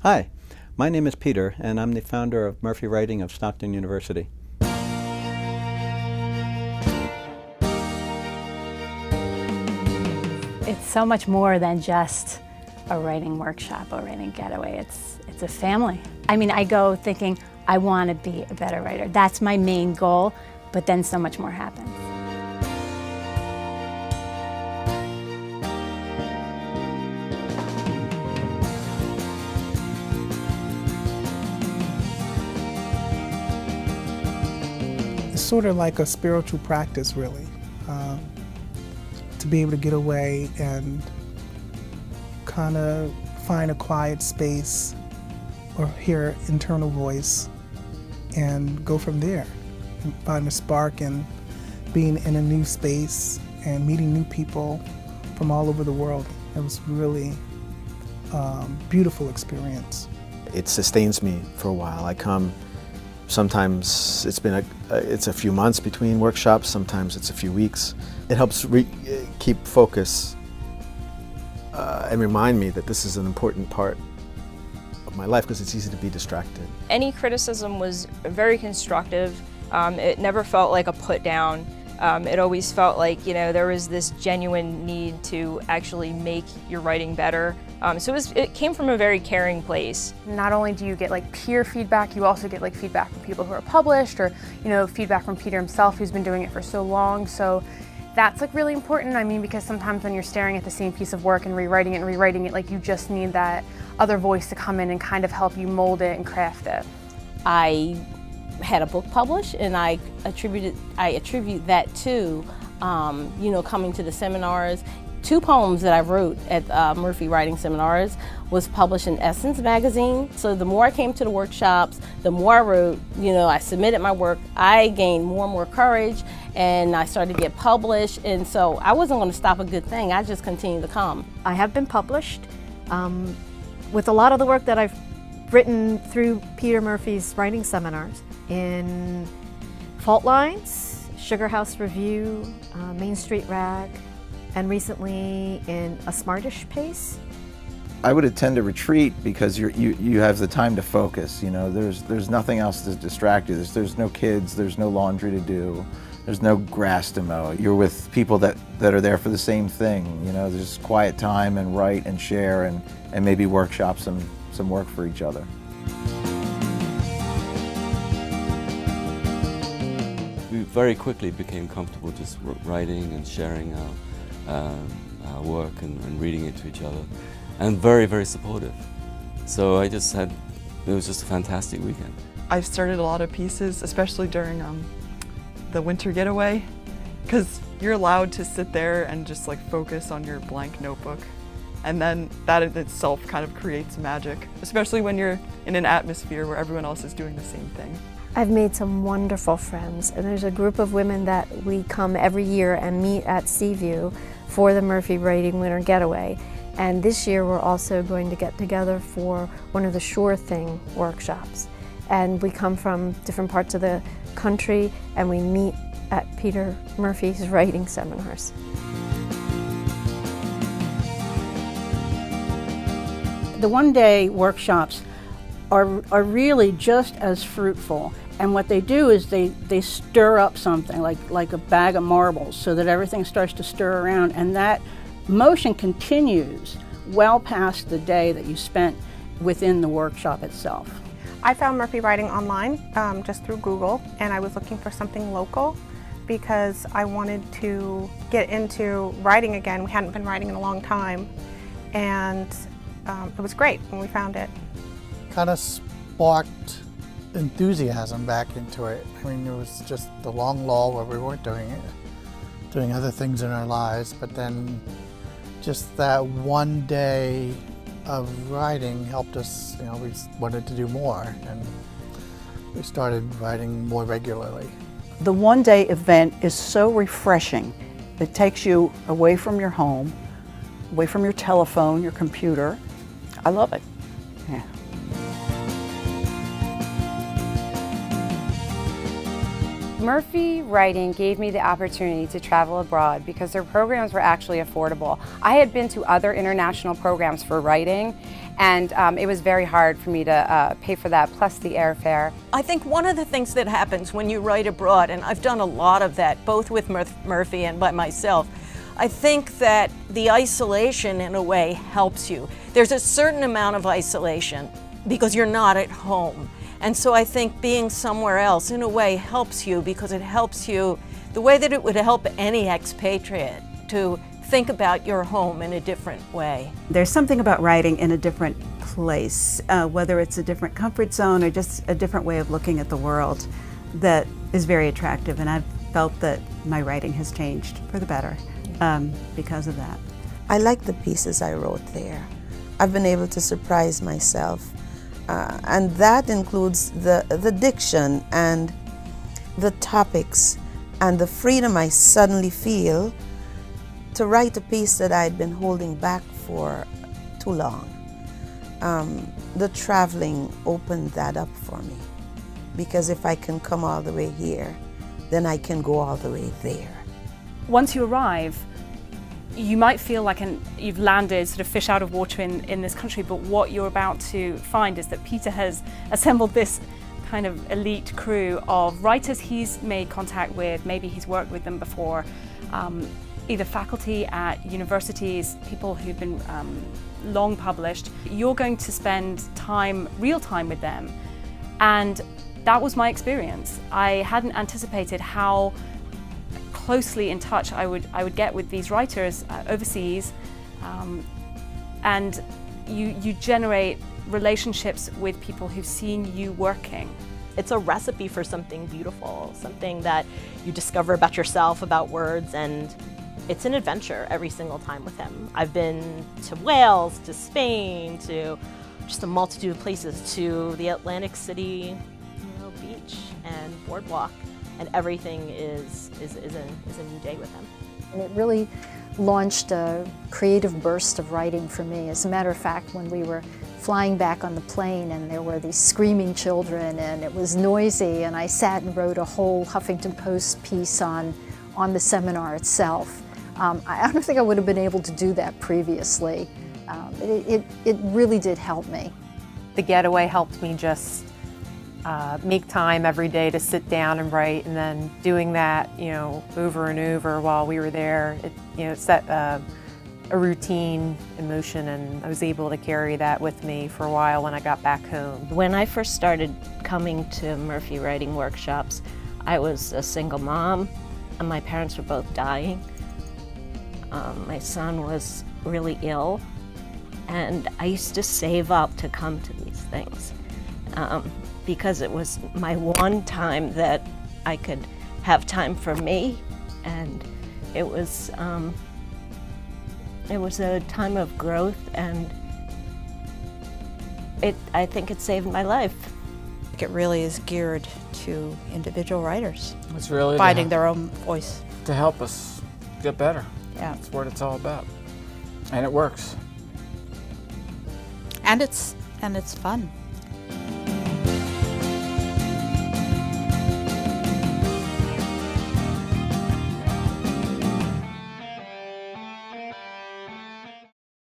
Hi, my name is Peter, and I'm the founder of Murphy Writing of Stockton University. It's so much more than just a writing workshop or writing getaway. It's a family. I mean, I go thinking, I want to be a better writer. That's my main goal, but then so much more happens. It's sort of like a spiritual practice, really, to be able to get away and kind of find a quiet space or hear an internal voice and go from there and find a spark in being in a new space and meeting new people from all over the world. It was really a beautiful experience. It sustains me for a while. I come, sometimes it's a few months between workshops, sometimes it's a few weeks. It helps keep focus and remind me that this is an important part of my life because it's easy to be distracted. Any criticism was very constructive. It never felt like a put down. It always felt like, you know, there was this genuine need to actually make your writing better. So it came from a very caring place. Not only do you get like peer feedback, you also get like feedback from people who are published, or, you know, feedback from Peter himself, who's been doing it for so long. So that's like really important. I mean, because sometimes when you're staring at the same piece of work and rewriting it, like you just need that other voice to come in and kind of help you mold it and craft it. I had a book published, and I attribute that to, you know, coming to the seminars. 2 poems that I wrote at Murphy Writing Seminars was published in Essence magazine. So the more I came to the workshops, the more I wrote, you know, I submitted my work, I gained more and more courage, and I started to get published, and so I wasn't going to stop a good thing. I just continued to come. I have been published with a lot of the work that I've written through Peter Murphy's writing seminars in Fault Lines, Sugar House Review, Main Street Rag, and recently in A Smartish Pace. I would attend a retreat because you have the time to focus. You know, there's nothing else to distract you. There's no kids, there's no laundry to do, there's no grass to mow. You're with people that are there for the same thing. You know, there's quiet time and write and share and maybe workshop some work for each other. We very quickly became comfortable just writing and sharing our work and reading it to each other, and very, very supportive. So it was just a fantastic weekend. I've started a lot of pieces, especially during the winter getaway, because you're allowed to sit there and just like focus on your blank notebook. And then that in itself kind of creates magic, especially when you're in an atmosphere where everyone else is doing the same thing. I've made some wonderful friends, and there's a group of women that we come every year and meet at Seaview for the Murphy Writing Winter Getaway. And this year we're also going to get together for one of the Sure Thing workshops. And we come from different parts of the country and we meet at Peter Murphy's writing seminars. The one-day workshops are really just as fruitful, and what they do is they stir up something like a bag of marbles so that everything starts to stir around, and that motion continues well past the day that you spent within the workshop itself. I found Murphy Writing online just through Google, and I was looking for something local because I wanted to get into writing again. We hadn't been writing in a long time, and it was great when we found it. Kind of sparked enthusiasm back into it. I mean, it was just the long lull where we weren't doing it, doing other things in our lives, but then just that one day of writing helped us, you know, we wanted to do more, and we started writing more regularly. The one-day event is so refreshing. It takes you away from your home, away from your telephone, your computer. I love it. Yeah. Murphy Writing gave me the opportunity to travel abroad because their programs were actually affordable. I had been to other international programs for writing, And it was very hard for me to pay for that, plus the airfare. I think one of the things that happens when you write abroad, and I've done a lot of that, both with Murphy and by myself, I think that the isolation in a way helps you. There's a certain amount of isolation because you're not at home. And so I think being somewhere else in a way helps you, because it helps you the way that it would help any expatriate to think about your home in a different way. There's something about writing in a different place, whether it's a different comfort zone or just a different way of looking at the world, that is very attractive, and I've felt that my writing has changed for the better because of that. I like the pieces I wrote there. I've been able to surprise myself, and that includes the diction and the topics and the freedom I suddenly feel to write a piece that I'd been holding back for too long. The traveling opened that up for me, because if I can come all the way here, then I can go all the way there. Once you arrive, you might feel like you've landed sort of fish out of water in this country, but what you're about to find is that Peter has assembled this kind of elite crew of writers he's made contact with, maybe he's worked with them before, either faculty at universities, people who've been long published. You're going to spend time, real time with them, and that was my experience. I hadn't anticipated how closely in touch I would get with these writers overseas, and you generate relationships with people who've seen you working. It's a recipe for something beautiful, something that you discover about yourself, about words, and it's an adventure every single time with him. I've been to Wales, to Spain, to just a multitude of places, to the Atlantic City beach and boardwalk, and everything is a new day with him. And it really launched a creative burst of writing for me. As a matter of fact, when we were flying back on the plane and there were these screaming children and it was noisy, and I sat and wrote a whole Huffington Post piece on the seminar itself. I don't think I would have been able to do that previously. It really did help me. The getaway helped me just make time every day to sit down and write, and then doing that, over and over while we were there, it set a routine in motion, and I was able to carry that with me for a while when I got back home. When I first started coming to Murphy writing workshops, I was a single mom, and my parents were both dying. My son was really ill, and I used to save up to come to these things because it was my one time that I could have time for me, and it was a time of growth, and I think it saved my life. It really is geared to individual writers. It's really finding their own voice. To help us get better. Yeah. That's what it's all about. And it works. And it's fun.